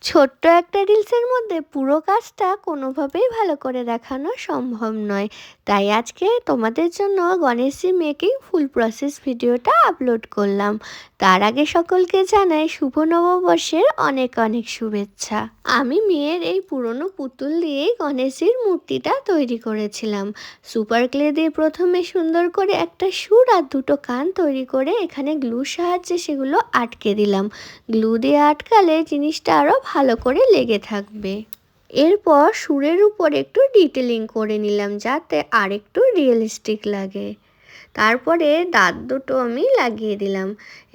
ছোট্ট একটা রিলসের মধ্যে পুরো কাজটা কোনোভাবেই ভালো করে দেখানো সম্ভব নয়, তাই আজকে তোমাদের জন্য গণেশজি মেকিং ফুল প্রসেস ভিডিওটা আপলোড করলাম। তার আগে সকলকে জানাই শুভ নববর্ষের অনেক অনেক শুভেচ্ছা। আমি মেয়ের এই পুরনো পুতুল দিয়েই গণেশজির মূর্তিটা তৈরি করেছিলাম। সুপার ক্লে দিয়ে প্রথমে সুন্দর করে একটা সুর আর দুটো কান তৈরি করে এখানে গ্লুর সাহায্যে সেগুলো আটকে দিলাম। গ্লু দিয়ে আটকালে জিনিসটা আরও ভালো করে লেগে থাকবে। এরপর সুরের উপর একটু ডিটেলিং করে নিলাম যাতে আর একটু রিয়েলিস্টিক লাগে। তারপরে দাঁত দুটো আমি লাগিয়ে দিলাম।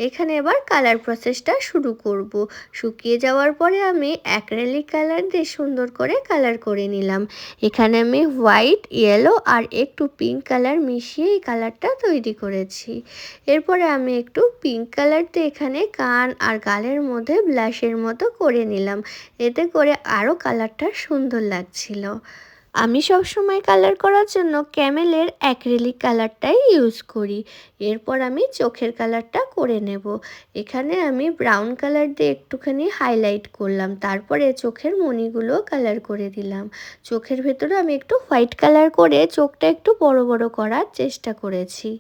এখানে এবার কালার প্রসেসটা শুরু করব। শুকিয়ে যাওয়ার পরে আমি অ্যাক্রেলিক কালার দিয়ে সুন্দর করে কালার করে নিলাম। এখানে আমি হোয়াইট, ইয়েলো আর একটু পিঙ্ক কালার মিশিয়ে এই কালারটা তৈরি করেছি। এরপরে আমি একটু পিঙ্ক কালার দিয়ে এখানে কান আর গালের মধ্যে ব্লাশের মতো করে নিলাম। এতে করে আরও কালারটা সুন্দর লাগছিল। আমি সবসময় কালার করার জন্য ক্যামেলের অ্যাক্রিলিক কালারটাই ইউজ করি। এরপর আমি চোখের কালারটা করে নেব। এখানে আমি ব্রাউন কালার দিয়ে একটুখানি হাইলাইট করলাম, তারপরে চোখের মণিগুলো কালার করে দিলাম। চোখের ভেতরে আমি একটু হোয়াইট কালার করে চোখটা একটু বড় বড় করার চেষ্টা করেছি।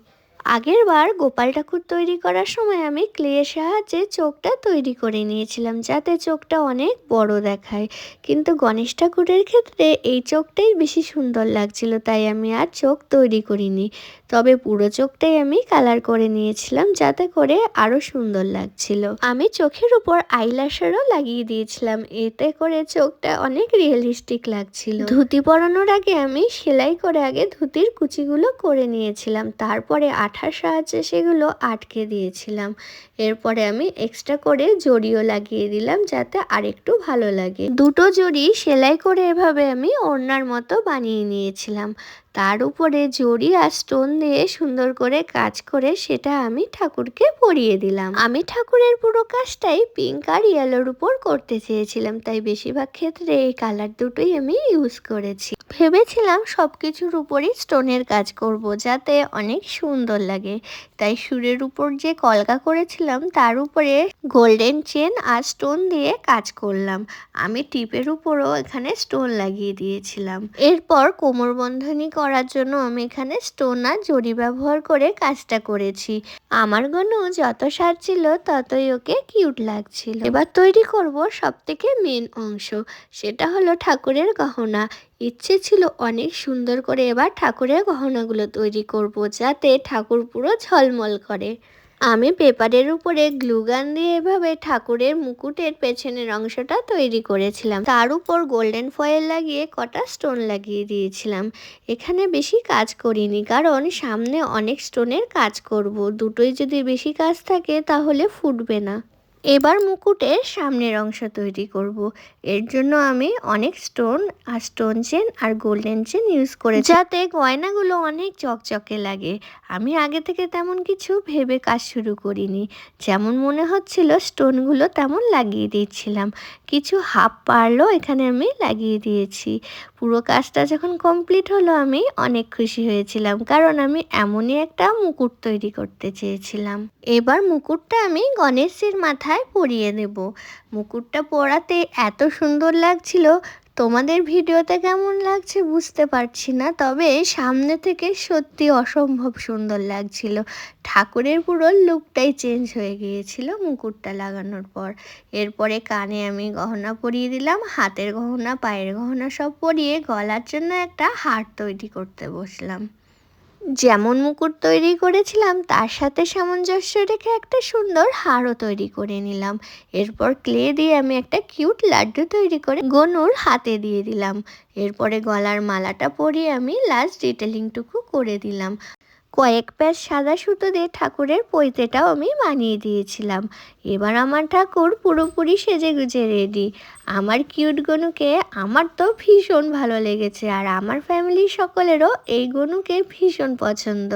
আগের বার গোপাল ঠাকুর তৈরি করার সময় আমি ক্লের সাহায্যে চোখটা তৈরি করে নিয়েছিলাম যাতে চোখটা অনেক বড় দেখায়, কিন্তু গণেশ ঠাকুরের ক্ষেত্রে এই চোখটাই বেশি সুন্দর লাগছিল, তাই আমি আর চোখ তৈরি করিনি। তবে পুরো চোখটাই আমি কালার করে নিয়েছিলাম যাতে করে আরও সুন্দর লাগছিল। আমি চোখের উপর আইল্যাশারও লাগিয়ে দিয়েছিলাম, এতে করে চোখটা অনেক রিয়েলিস্টিক লাগছিল। ধুতি পরানোর আগে আমি সেলাই করে আগে ধুতির কুচিগুলো করে নিয়েছিলাম, তারপরে আঠার সাহায্যে সেগুলো আটকে দিয়েছিলাম। এরপরে আমি এক্সট্রা করে জড়িও লাগিয়ে দিলাম যাতে আরেকটু ভালো লাগে। দুটো জড়ি সেলাই করে এভাবে আমি ওড়নার মতো বানিয়ে নিয়েছিলাম। তার উপরে জড়ি আর স্টোন দিয়ে সুন্দর করে কাজ করে সেটা আমি ঠাকুরকে পরিয়ে দিলাম। আমি ঠাকুরের পুরো কাজটাই পিঙ্ক আর ইয়েলোর উপর করতে চেয়েছিলাম, তাই বেশিরভাগ ক্ষেত্রে এই কালার দুটোই আমি ইউজ করেছি। ভেবেছিলাম সব কিছুর উপরই স্টোনের কাজ করব যাতে অনেক সুন্দর লাগে, তাই সুরের উপর যে কলকা করেছিলাম তার উপরে গোল্ডেন চেন আর স্টোন দিয়ে কাজ করলাম। আমি টিপের উপরও এখানে স্টোন লাগিয়ে দিয়েছিলাম। এরপর কোমরবন্ধনী করার জন্য আমি এখানে স্টোন আর জড়ি ব্যবহার করে কাজটা করেছি। আমার গনু যত সাজছিল ততই ওকে কিউট লাগছিল। এবার তৈরি করব সব থেকে মেন অংশ, সেটা হলো ঠাকুরের গহনা। ইচ্ছে ছিল অনেক সুন্দর করে এবার ঠাকুরের গহনাগুলো তৈরি করব যাতে ঠাকুর পুরো ঝলমল করে। আমি পেপারের উপরে গ্লুগান দিয়ে এভাবে ঠাকুরের মুকুটের পেছনের অংশটা তৈরি করেছিলাম। তার উপর গোল্ডেন ফয়েল লাগিয়ে কটা স্টোন লাগিয়ে দিয়েছিলাম। এখানে বেশি কাজ করিনি কারণ সামনে অনেক স্টোনের কাজ করব, দুটোই যদি বেশি কাজ থাকে তাহলে ফুটবে না। এবার মুকুটের সামনের অংশ তৈরি করব। এর জন্য আমি অনেক স্টোন আর স্টোন চেন আর গোল্ডেন চেন ইউজ করেছি যাতে গয়নাগুলো অনেক চকচকে লাগে। আমি আগে থেকে তেমন কিছু ভেবে কাজ শুরু করিনি, যেমন মনে হচ্ছিল স্টোনগুলো তেমন লাগিয়ে দিচ্ছিলাম। কিছু হাফ পারলও এখানে আমি লাগিয়ে দিয়েছি। পুরো কাজটা যখন কমপ্লিট হলো আমি অনেক খুশি হয়েছিলাম কারণ আমি এমনই একটা মুকুট তৈরি করতে চেয়েছিলাম। এবার মুকুটটা আমি গণেশজির মাথায় পরিয়ে দেব। মুকুটটা পরাতে এত সুন্দর লাগছিল, তোমাদের ভিডিওতে কেমন লাগছে বুঝতে পারছি না, তবে সামনে থেকে সত্যি অসম্ভব সুন্দর লাগছিল। ঠাকুরের পুরো লুকটাই চেঞ্জ হয়ে গিয়েছিল মুকুটটা লাগানোর পর। এরপরে কানে আমি গহনা পরিয়ে দিলাম, হাতের গহনা, পায়ের গহনা সব পরিয়ে গলার জন্য একটা হার তৈরি করতে বসলাম। যেমন মুকুট তৈরি করেছিলাম তার সাথে সামঞ্জস্য রেখে একটা সুন্দর হারও তৈরি করে নিলাম। এরপর ক্লে দিয়ে আমি একটা কিউট লাড্ডু তৈরি করে গনুর হাতে দিয়ে দিলাম। এরপরে গলার মালাটা পরিয়ে আমি লাস্ট ডিটেলিংটুকু করে দিলাম। কয়েক প্যাচ সাদা সুতো দিয়ে ঠাকুরের পৈতেটাও আমি বানিয়ে দিয়েছিলাম। এবার আমার ঠাকুর পুরোপুরি সেজেগুজে রেডি। আমার কিউট গনুকে আমার তো ভীষণ ভালো লেগেছে আর আমার ফ্যামিলির সকলেরও এই গনুকে ভীষণ পছন্দ।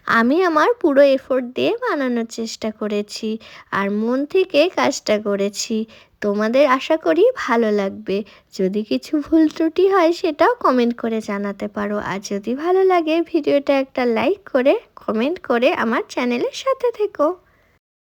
আমি আমার পুরো এফোর্ট দিয়ে বানানোর চেষ্টা করেছি আর মন থেকে কাজটা করেছি। তোমাদের আশা করি ভালো লাগবে। যদি কিছু ভুল ত্রুটি হয় সেটাও কমেন্ট করে জানাতে পারো, আর যদি ভালো লাগে ভিডিওটা একটা লাইক করে কমেন্ট করে আমার চ্যানেলের সাথে থেকো।